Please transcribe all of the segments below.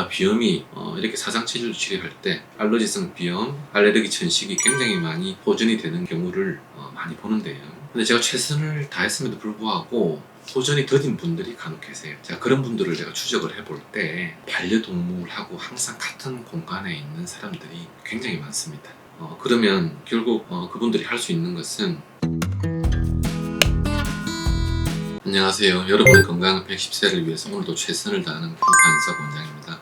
비염이 이렇게 사상체질로 치료할 때 알러지성 비염, 알레르기 천식이 굉장히 많이 호전이 되는 경우를 많이 보는데요. 근데 제가 최선을 다했음에도 불구하고 호전이 더딘 분들이 간혹 계세요. 자, 그런 분들을 제가 추적을 해볼 때 반려동물하고 항상 같은 공간에 있는 사람들이 굉장히 많습니다. 그러면 결국 그분들이 할 수 있는 것은 안녕하세요. 여러분의 건강한 110세를 위해서 오늘도 최선을 다하는 구한석 원장입니다.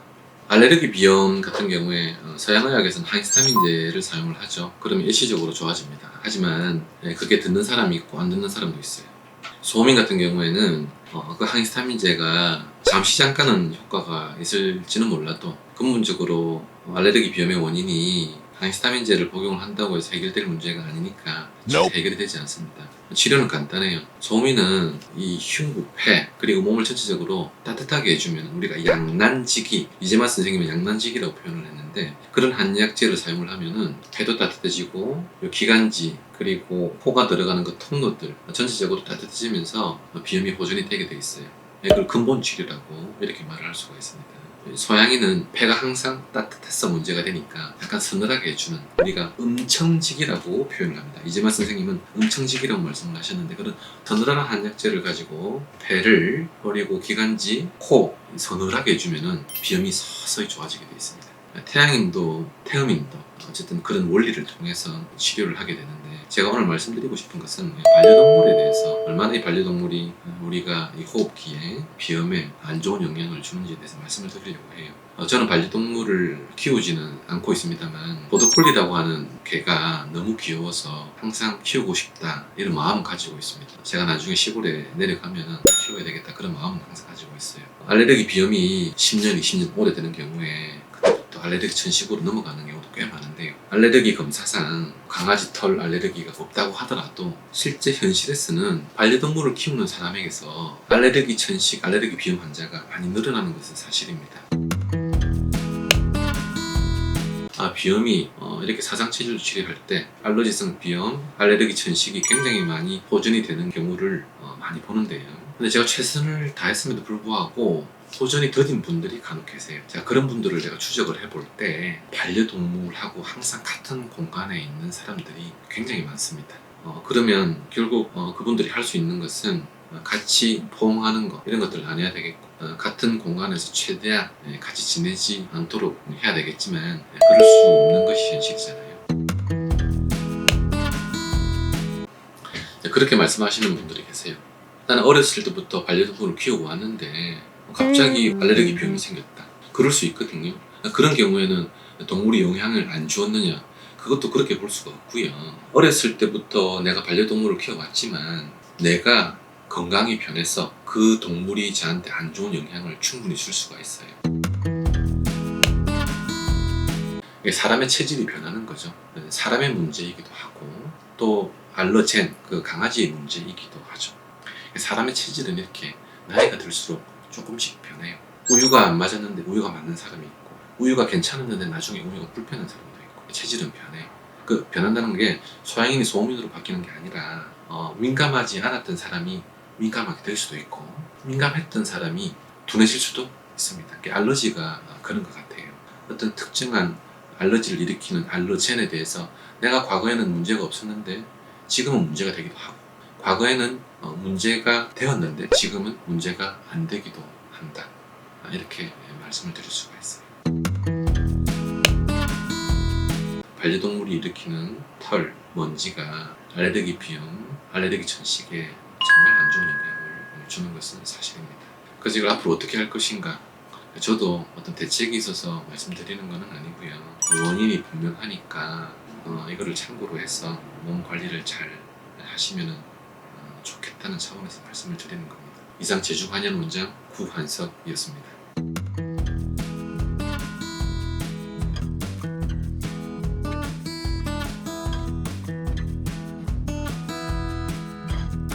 알레르기 비염 같은 경우에 서양의학에서는 항히스타민제를 사용을 하죠. 그러면 일시적으로 좋아집니다. 하지만 그게 듣는 사람이 있고 안 듣는 사람도 있어요. 소음인 같은 경우에는 그 항히스타민제가 잠시 잠깐은 효과가 있을지는 몰라도 근본적으로 알레르기 비염의 원인이 항히스타민제를 복용을 한다고 해서 해결될 문제가 아니니까 해결이 되지 않습니다. 치료는 간단해요. 소음인은 이 흉부, 폐, 그리고 몸을 전체적으로 따뜻하게 해주면 우리가 양난지기, 이재만 선생님은 양난지기라고 표현을 했는데 그런 한약재를 사용을 하면은 폐도 따뜻해지고 기관지 그리고 코가 들어가는 그 통로들 전체적으로 따뜻해지면서 비염이 호전이 되게 돼 있어요. 이걸 근본 치료라고 이렇게 말을 할 수가 있습니다. 소양이는 폐가 항상 따뜻해서 문제가 되니까 약간 서늘하게 해주는 우리가 음청직이라고 표현을 합니다. 이재만 선생님은 음청직이라고 말씀을 하셨는데 그런 서늘한 한약재를 가지고 폐를 그리고 기관지, 코 서늘하게 해주면은 비염이 서서히 좋아지게 되어 있습니다. 태양인도 태음인도 어쨌든 그런 원리를 통해서 치료를 하게 되는데 제가 오늘 말씀드리고 싶은 것은 반려동물에 대해서 얼마나 이 반려동물이 우리가 이 호흡기에 비염에 안 좋은 영향을 주는지에 대해서 말씀을 드리려고 해요. 저는 반려동물을 키우지는 않고 있습니다만 보더콜리라고 하는 개가 너무 귀여워서 항상 키우고 싶다 이런 마음은 가지고 있습니다. 제가 나중에 시골에 내려가면 키워야 되겠다 그런 마음은 항상 가지고 있어요. 알레르기 비염이 10년, 20년 오래되는 경우에 또 알레르기 천식으로 넘어가는 경우도 꽤 많은데요. 알레르기 검사상 강아지 털 알레르기가 없다고 하더라도 실제 현실에서는 반려동물을 키우는 사람에게서 알레르기 천식, 알레르기 비염 환자가 많이 늘어나는 것은 사실입니다. 비염이 이렇게 사상체질로 치료할 때 알러지성 비염, 알레르기 천식이 굉장히 많이 호전이 되는 경우를 많이 보는데요. 근데 제가 최선을 다했음에도 불구하고 호전이 더딘 분들이 간혹 계세요. 자, 그런 분들을 제가 추적을 해볼 때 반려동물하고 항상 같은 공간에 있는 사람들이 굉장히 많습니다. 그러면 결국 그분들이 할 수 있는 것은 같이 포옹하는 거 이런 것들을 안 해야 되겠고 같은 공간에서 최대한 같이 지내지 않도록 해야 되겠지만 그럴 수 없는 것이 현실이잖아요. 그렇게 말씀하시는 분들이 계세요. 나는 어렸을 때부터 반려동물을 키우고 왔는데 갑자기 알레르기 비염이 생겼다. 그럴 수 있거든요. 그런 경우에는 동물이 영향을 안 주었느냐? 그것도 그렇게 볼 수가 없고요. 어렸을 때부터 내가 반려동물을 키워왔지만 내가 건강이 변해서 그 동물이 저한테 안 좋은 영향을 충분히 줄 수가 있어요. 이게 사람의 체질이 변하는 거죠. 사람의 문제이기도 하고 또 알러젠, 그 강아지의 문제이기도 하죠. 사람의 체질은 이렇게 나이가 들수록 조금씩 변해요. 우유가 안 맞았는데 우유가 맞는 사람이 있고 우유가 괜찮았는데 나중에 우유가 불편한 사람도 있고 체질은 변해요. 그 변한다는 게 소양인이 소음인으로 바뀌는 게 아니라 민감하지 않았던 사람이 민감하게 될 수도 있고 민감했던 사람이 둔해질 수도 있습니다. 알러지가 그런 것 같아요. 어떤 특정한 알러지를 일으키는 알러젠에 대해서 내가 과거에는 문제가 없었는데 지금은 문제가 되기도 하고 과거에는 문제가 되었는데 지금은 문제가 안 되기도 한다. 이렇게 말씀을 드릴 수가 있어요. 반려동물이 일으키는 털, 먼지가 알레르기 비염, 알레르기 천식에 정말 안 좋은 영향을 주는 것은 사실입니다. 그래서 이걸 앞으로 어떻게 할 것인가? 저도 어떤 대책이 있어서 말씀드리는 것은 아니고요. 원인이 분명하니까 이거를 참고로 해서 몸 관리를 잘 하시면 좋겠다는 차원에서 말씀을 드리는 겁니다. 이상 제주관현원장 구한석이었습니다.